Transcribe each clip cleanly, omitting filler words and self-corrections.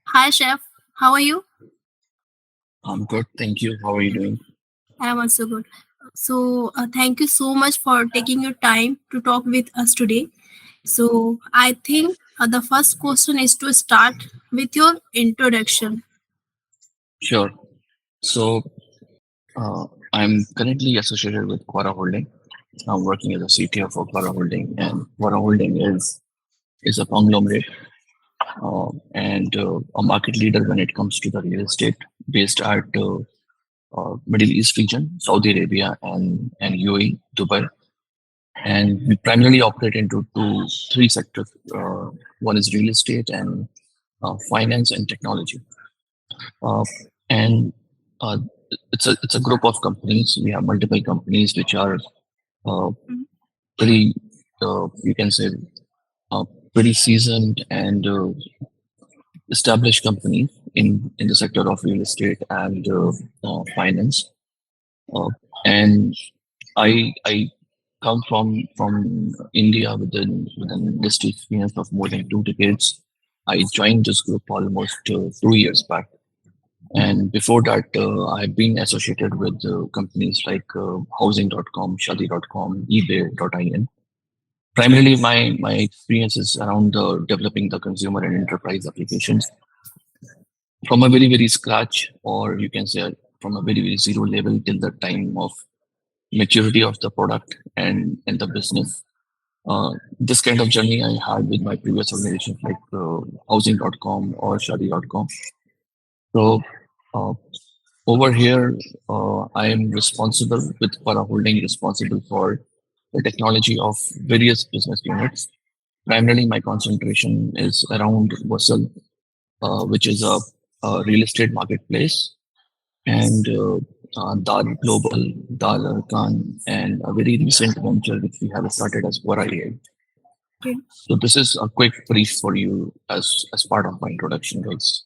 Hi, Chef. How are you? I'm good, thank you. How are you doing? I am also good. Thank you so much for taking your time to talk with us today. So, I think the first question is to start with your introduction. Sure. So, uh, I'm currently associated with Quara Holding. I'm working as a CTO for Quara Holding, and Quara Holding is a conglomerate and a market leader when it comes to the real estate, based at Middle East region, Saudi Arabia, and UAE, Dubai. And we primarily operate into three sectors. One is real estate and finance and technology. Uh, and uh, it's a group of companies. We have multiple companies which are uh, Mhm. pretty, you can say, uh, pretty seasoned and established companies in the sector of real estate and finance. Uh, and I come from India with an industry experience of more than 2 decades. I joined this group almost 2 years back. And before that, I've been associated with companies like housing.com, shadi.com, ebay.in. Primarily, my experience is around developing the consumer and enterprise applications from a very, very scratch, or you can say from a very, very zero level till the time of maturity of the product and the business. This kind of journey I had with my previous organizations like housing.com or shadi.com. So, uh, over here, I am responsible with Quara Holding, responsible for the technology of various business units. Primarily, my concentration is around Wasal, which is a real estate marketplace, and Dal Global, Dal Arkan, and a very recent venture which we have started as Quara AI. Okay. So this is a quick brief for you as part of my introduction, guys.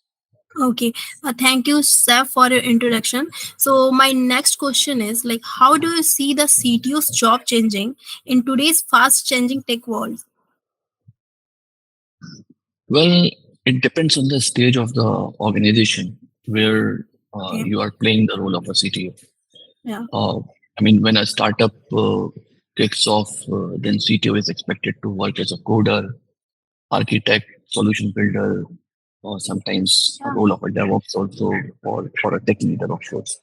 Okay. Thank you, Chef, for your introduction. So, my next question is like, how do you see the CTO's job changing in today's fast-changing tech world? Well, it depends on the stage of the organization where Okay. you are playing the role of a CTO. Yeah. I mean, when a startup kicks off, then CTO is expected to work as a coder, architect, solution builder, or sometimes a Yeah. role of a DevOps also, or a tech leader, of course.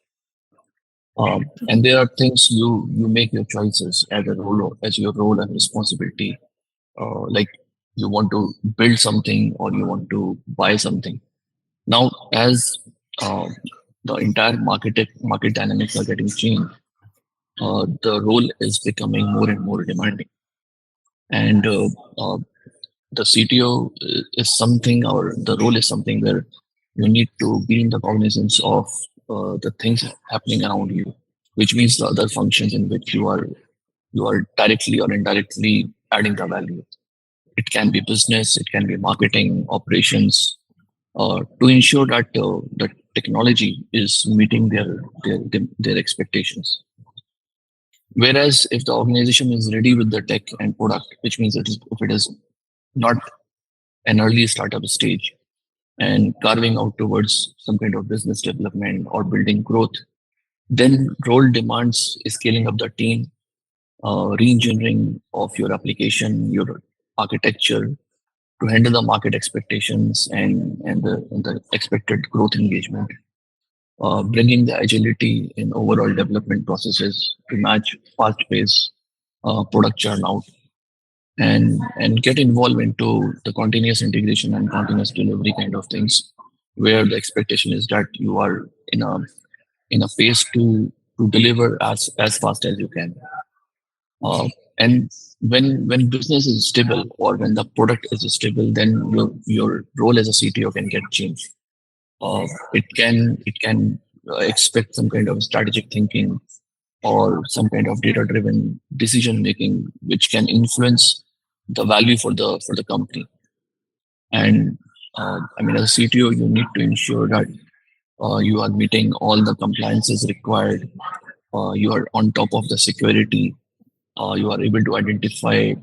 And there are things you make your choices as a role as your role and responsibility. Like you want to build something or you want to buy something. Now, as uh, the entire market dynamics are getting changed, the role is becoming more and more demanding. And the CTO is something, or the role is something where you need to be in the cognizance of the things happening around you, which means the other functions in which you are directly or indirectly adding the value. It can be business, it can be marketing, operations, to ensure that the technology is meeting their expectations. Whereas if the organization is ready with the tech and product, which means if it is not an early startup stage and carving out towards some kind of business development or building growth, then role demands scaling up the team, re-engineering of your application, your architecture to handle the market expectations and the expected growth engagement, bringing the agility in overall development processes to match fast-paced product churn out, and get involved into the continuous integration and continuous delivery kind of things, where the expectation is that you are in a phase to deliver as fast as you can. And when business is stable or when the product is stable, then your role as a CTO can get changed. It can expect some kind of strategic thinking or some kind of data driven decision making which can influence the value for the company. And I mean, as a CTO, you need to ensure that you are meeting all the compliances required. You are on top of the security. You are able to identify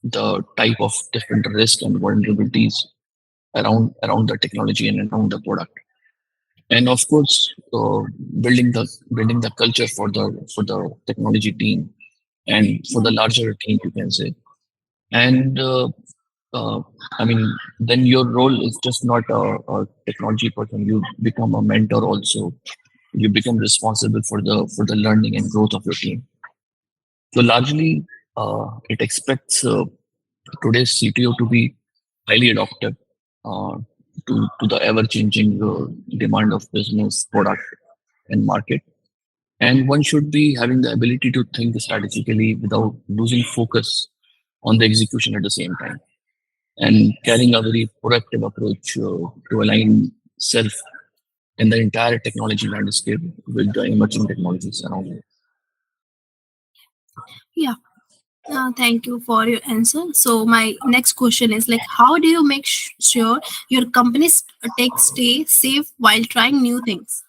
the type of different risk and vulnerabilities around the technology and around the product, and of course, building the culture for the technology team and for the larger team, you can say. And uh, I mean, then your role is just not a technology person. You become a mentor also. You become responsible for the learning and growth of your team. So largely, it expects today's CTO to be highly adaptive uh, to the ever-changing demand of business, product, and market. And one should be having the ability to think strategically without losing focus on the execution at the same time, and carrying a very proactive approach to align self and the entire technology landscape with the emerging technologies around it. Yeah. Thank you for your answer. So my next question is like, how do you make sure your company's tech stay safe while trying new things?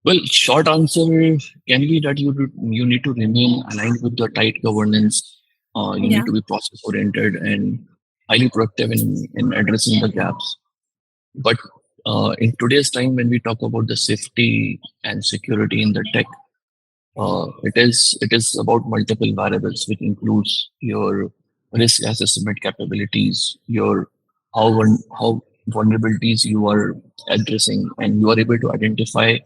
Well, short answer can be that you need to remain aligned with the tight governance. You Yeah. need to be process oriented and highly proactive in addressing the gaps. But in today's time, when we talk about the safety and security in the tech, it is about multiple variables, which includes your risk assessment capabilities, your how vulnerabilities you are addressing, and you are able to identify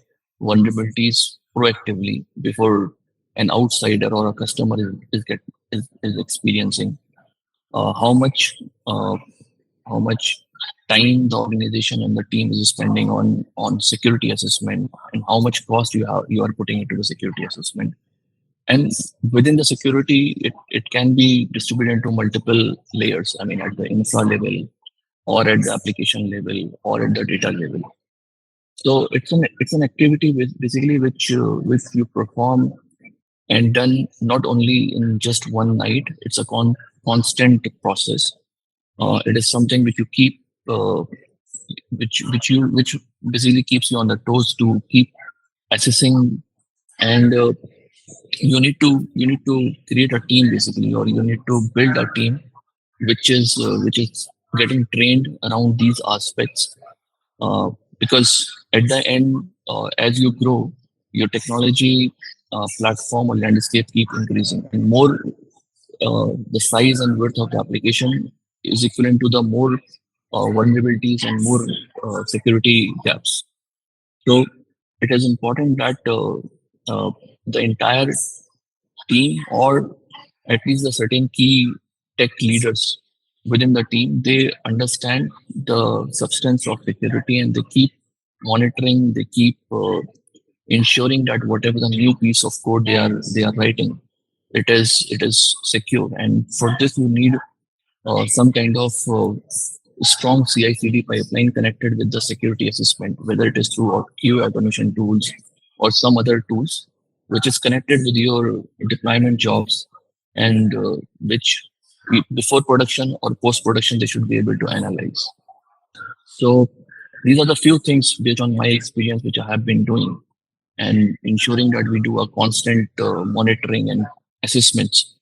vulnerabilities proactively before an outsider or a customer is experiencing. How much uh, how much time the organization and the team is spending on security assessment, and how much cost you are putting into the security assessment. And within the security, it can be distributed into multiple layers. I mean, at the infra level, or at the application level, or at the data level. So it's an activity basically which you perform and done not only in just one night. It's a constant process. It is something which you keep which basically keeps you on the toes to keep assessing, and you need to create a team basically, or you need to build a team which is getting trained around these aspects, because at the end, as you grow, your technology platform or landscape keep increasing, and more the size and width of the application is equivalent to the more vulnerabilities and more security gaps. So it is important that the entire team, or at least the certain key tech leaders within the team, they understand the substance of security, and they keep monitoring, they keep ensuring that whatever the new piece of code they are writing, it is secure. And for this you need some kind of strong CI/CD pipeline connected with the security assessment, whether it is through QA automation tools or some other tools, which is connected with your deployment jobs, and which before production or post production they should be able to analyze. So these are the few things based on my experience which I have been doing, and ensuring that we do a constant monitoring and assessments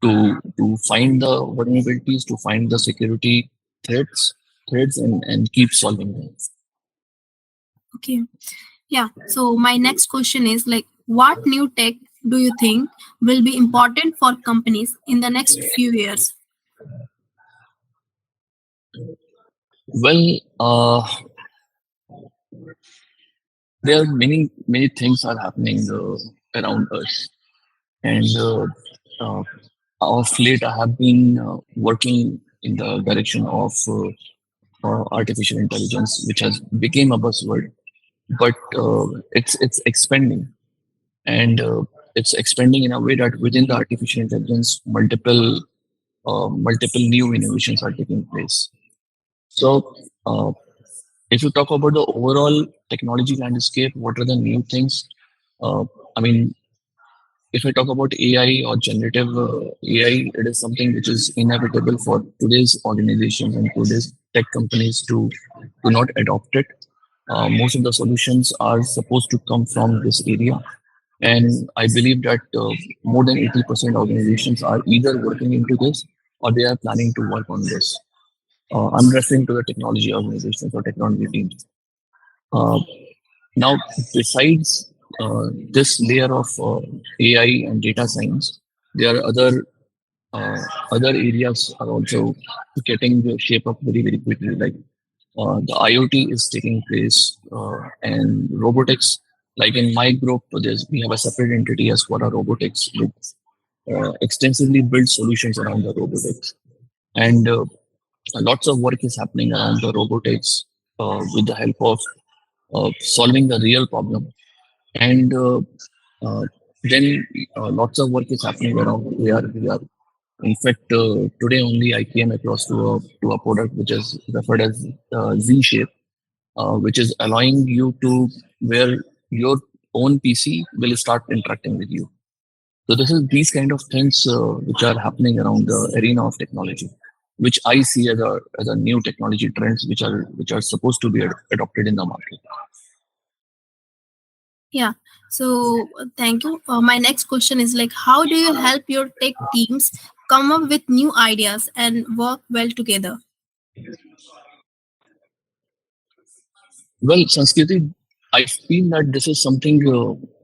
to find the vulnerabilities, to find the security threats, and keep solving them. Okay. Yeah. So my next question is like, what new tech do you think will be important for companies in the next few years? Well, there are many things are happening around us, and uh, of late I have been working in the direction of artificial intelligence, which has become a buzzword, but it's expanding, and it's expanding in a way that within the artificial intelligence, multiple new innovations are taking place. So, if you talk about the overall technology landscape, what are the new things? Uh, I mean, if I talk about AI or generative AI, it is something which is inevitable for today's organizations and today's tech companies to not adopt it. Most of the solutions are supposed to come from this area. And I believe that more than 80% organizations are either working into this or they are planning to work on this. I'm referring to the technology organizations or technology teams. Uh, Now, besides this layer of AI and data science, there are uh, other areas are also getting the shape up very very quickly. Like the IoT is taking place, and robotics. Like in my group, we have a separate entity as Quara Robotics, which extensively builds solutions around the robotics, and lots of work is happening around the robotics with the help of solving the real problem. And uh, then lots of work is happening around AR, VR. In fact, today only I came across to a product which is referred as Z Shape, which is allowing you to where your own PC will start interacting with you. So this is these kind of things which are happening around the arena of technology, which I see as a new technology trends which are supposed to be adopted in the market. Yeah. So thank you. My next question is like, how do you help your tech teams come up with new ideas and work well together? Well, Sanskriti, I feel that this is something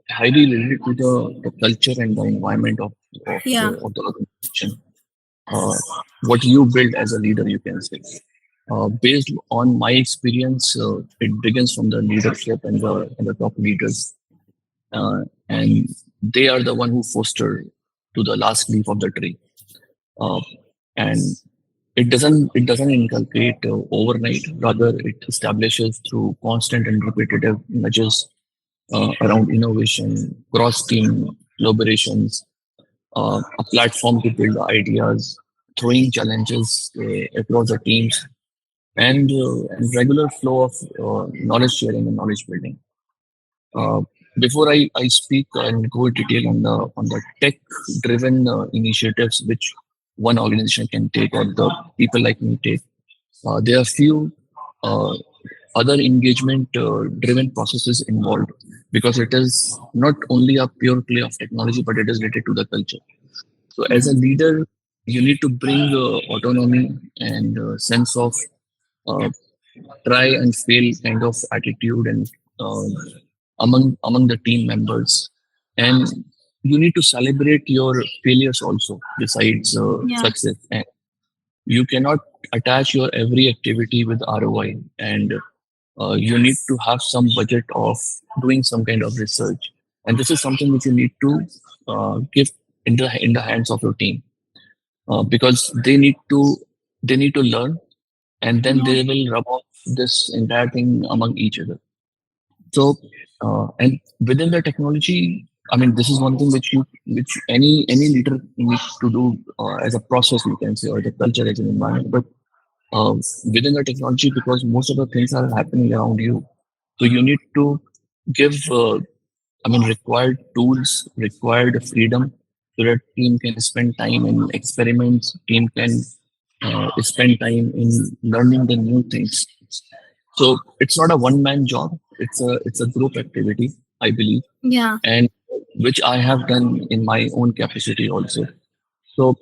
highly related to the culture and the environment Yeah. of the organization. Uh, what you build as a leader, you can say. Based on my experience, it begins from the leadership and the top leaders, and they are the one who foster to the last leaf of the tree. Uh, and it doesn't inculcate overnight. Rather, it establishes through constant and repetitive nudges around innovation, cross team collaborations, a platform to build ideas, throwing challenges across the teams, and regular flow of knowledge sharing and knowledge building. Uh, Before I speak and go into detail on the tech driven initiatives which one organization can take or the people like me take, there are few uh, other engagement driven processes involved because it is not only a pure play of technology but it is related to the culture. So as Yeah. a leader, you need to bring autonomy and sense of uh, try and fail kind of attitude and uh, among the team members, and you need to celebrate your failures also besides Yeah. success. And you cannot attach your every activity with ROI, and you need to have some budget of doing some kind of research, and this is something which you need to give in the hands of your team because they need to learn, and then Yeah. they will rub off this entire thing among each other. So, and within the technology, I mean, this is one thing which any leader needs to do as a process, you can say, or the culture as an environment. But within the technology, because most of the things are happening around you, so you need to give, I mean, required tools, required freedom, so that team can spend time in experiments, team can spend time in learning the new things. So it's not a one man job. It's a group activity, I believe, Yeah. and which I have done in my own capacity also. So,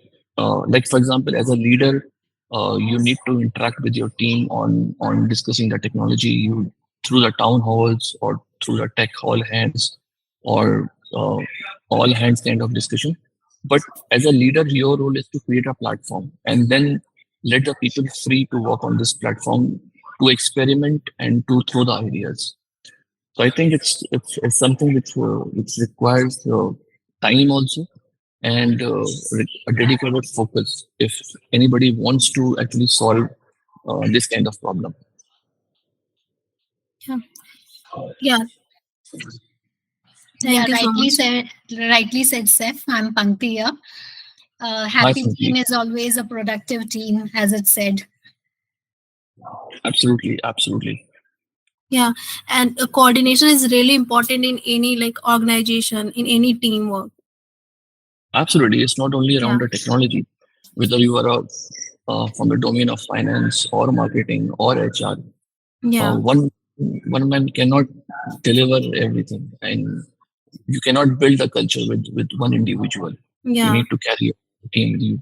like for example, as a leader, you need to interact with your team on discussing the technology you through the town halls or through the tech hall hands or all hands kind of discussion. But as a leader, your role is to create a platform and then let the people free to work on this platform to experiment and to throw the ideas. So I think it's something which requires time also and a dedicated focus if anybody wants to actually solve this kind of problem. Yeah. Yeah. Yeah, Thank you so much. rightly said, Seth. I'm Pankti here. A Hi, happy Sanjeev. team is always a productive team, as it said. Absolutely, absolutely, Yeah. And coordination is really important in any like organization, in any teamwork. absolutely. It's not only Yeah. around the technology, whether you are from the domain of finance or marketing or HR. Yeah. One man cannot deliver everything, and you cannot build a culture with one individual. You Yeah. need to carry a team with you.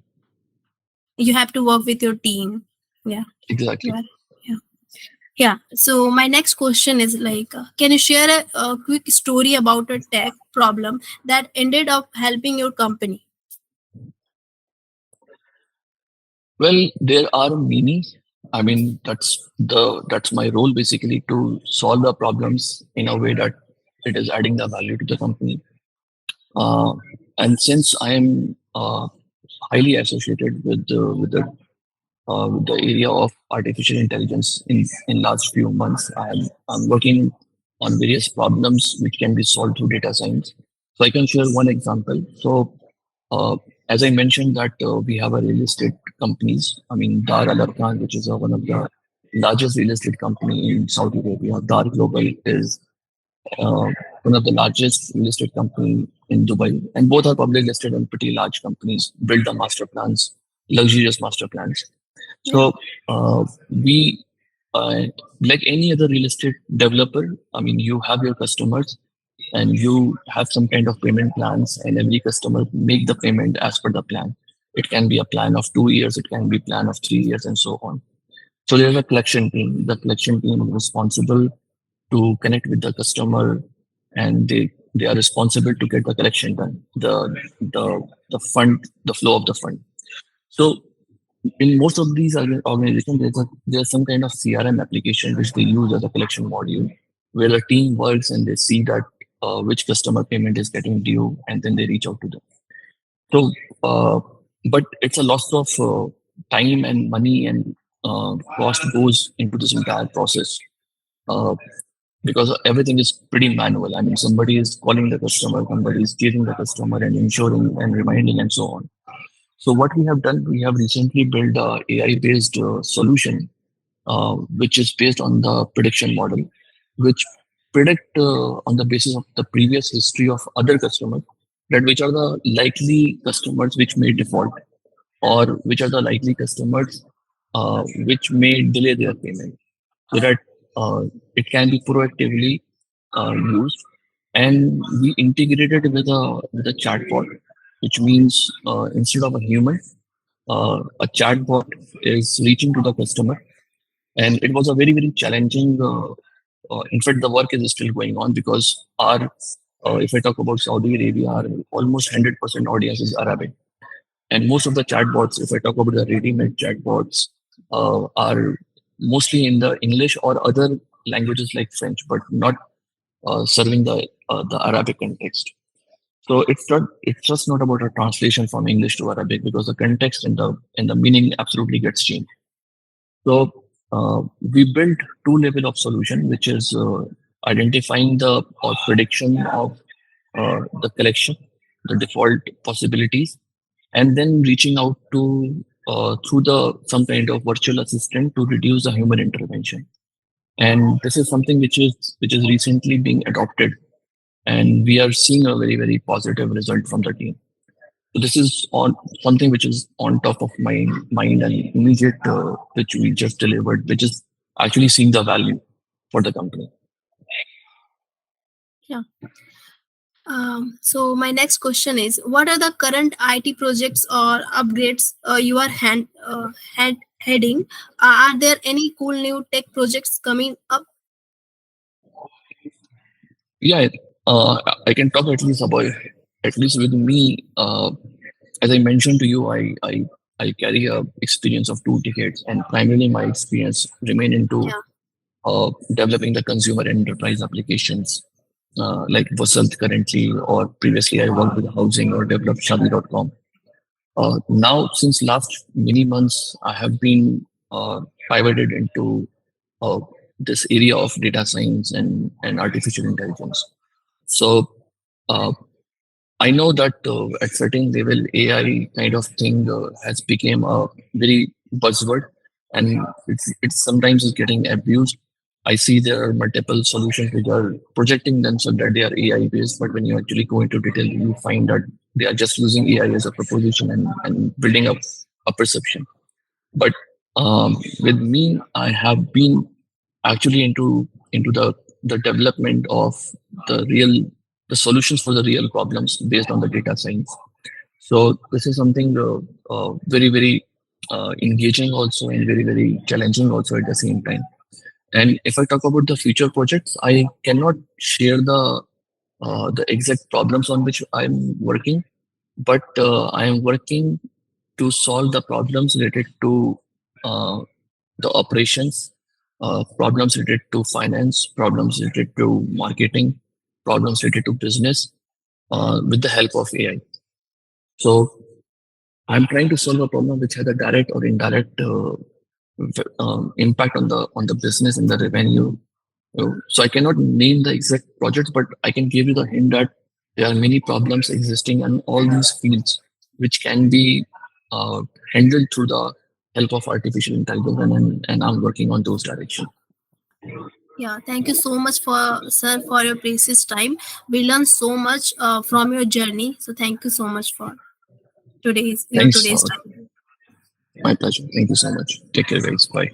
You have to work with your team. Yeah. Exactly. Yeah. Yeah. Yeah. So my next question is like, can you share a quick story about a tech problem that ended up helping your company? Well, there are many. I mean, that's my role basically to solve the problems in a way that it is adding the value to the company. Uh, and since I am highly associated with the area of artificial intelligence in last few months, I'm working on various problems which can be solved through data science. So I can share one example. So uh, as I mentioned that we have a real estate companies. I mean, Dar Al Arkan, which is one of the largest real estate company in Saudi Arabia. Dar Global is uh, one of the largest real estate company in Dubai, and both are public listed and pretty large companies. Build the master plans, luxurious master plans. Yeah. So we, uh, like any other real estate developer, I mean, you have your customers and you have some kind of payment plans, and every customer make the payment as per the plan. It can be a plan of 2 years, it can be plan of 3 years, and so on. So there's a collection team. The collection team is responsible to connect with the customer, and they are responsible to get the collection done. The fund, the flow of the fund. So in most of these organizations, there's some kind of CRM application which they use as a collection module, where the team works and they see that which customer payment is getting due, and then they reach out to them. So, but it's a loss of time and money and cost goes into this entire process. Uh, because everything is pretty manual. I mean, somebody is calling the customer, somebody is chasing the customer and ensuring and reminding and so on. So what we have done, we have recently built a AI-based solution, which is based on the prediction model, which predict on the basis of the previous history of other customers that which are the likely customers which may default, or which are the likely customers which may delay their payment, so that it can be proactively used. And we integrated with a chatbot, which means instead of a human, a chatbot is reaching to the customer. And it was a very challenging. In fact, the work is still going on because our if I talk about Saudi Arabia, our almost 100% audience is Arabic. And most of the chatbots, if I talk about the ready-made chatbots, are mostly in the English or other languages like French, but not serving the Arabic context. So it's just not about a translation from English to Arabic, because the context and the meaning absolutely gets changed. So we built two level of solution, which is identifying the or prediction of the collection, the default possibilities, and then reaching out to through the some kind of virtual assistant to reduce the human intervention. And this is something which is recently being adopted, and we are seeing a very positive result from the team. So this is on something which is on top of my mind and immediate, which we just delivered, which is actually seeing the value for the company. Yeah. So my next question is, what are the current IT projects or upgrades you are heading? Are there any cool new tech projects coming up? Yeah, I can talk at least with me. As I mentioned to you, I carry a experience of 2 decades, and primarily my experience remain into Yeah. developing the consumer and enterprise applications, like Vasant currently, or previously I worked with housing or developed Shadi.com. Now, since last many months, I have been pivoted into uh, this area of data science and artificial intelligence. So uh, I know that at certain level, AI kind of thing has become a very buzzword, and it's sometimes is getting abused. I see there are multiple solutions which are projecting themselves that they are AI based, but when you actually go into detail, you find that they are just using AI as a proposition and building up a perception. But with me, I have been actually into the development of the real the solutions for the real problems based on the data science. So this is something very engaging also and very, very challenging also at the same time. And if I talk about the future projects, I cannot share the exact problems on which I'm working, but I am working to solve the problems related to uh, the operations, problems related to finance, problems related to marketing, problems related to business with the help of AI. So I'm trying to solve a problem which has a direct or indirect impact on the business and the revenue. So I cannot name the exact projects, but I can give you the hint that there are many problems existing in all these fields, which can be uh, handled through the help of artificial intelligence, and I'm working on those directions. Yeah, thank you so much for sir for your precious time. We learned so much from your journey. So thank you so much for Thanks. today's time. My pleasure. Thank you so much. Take care, guys. Bye.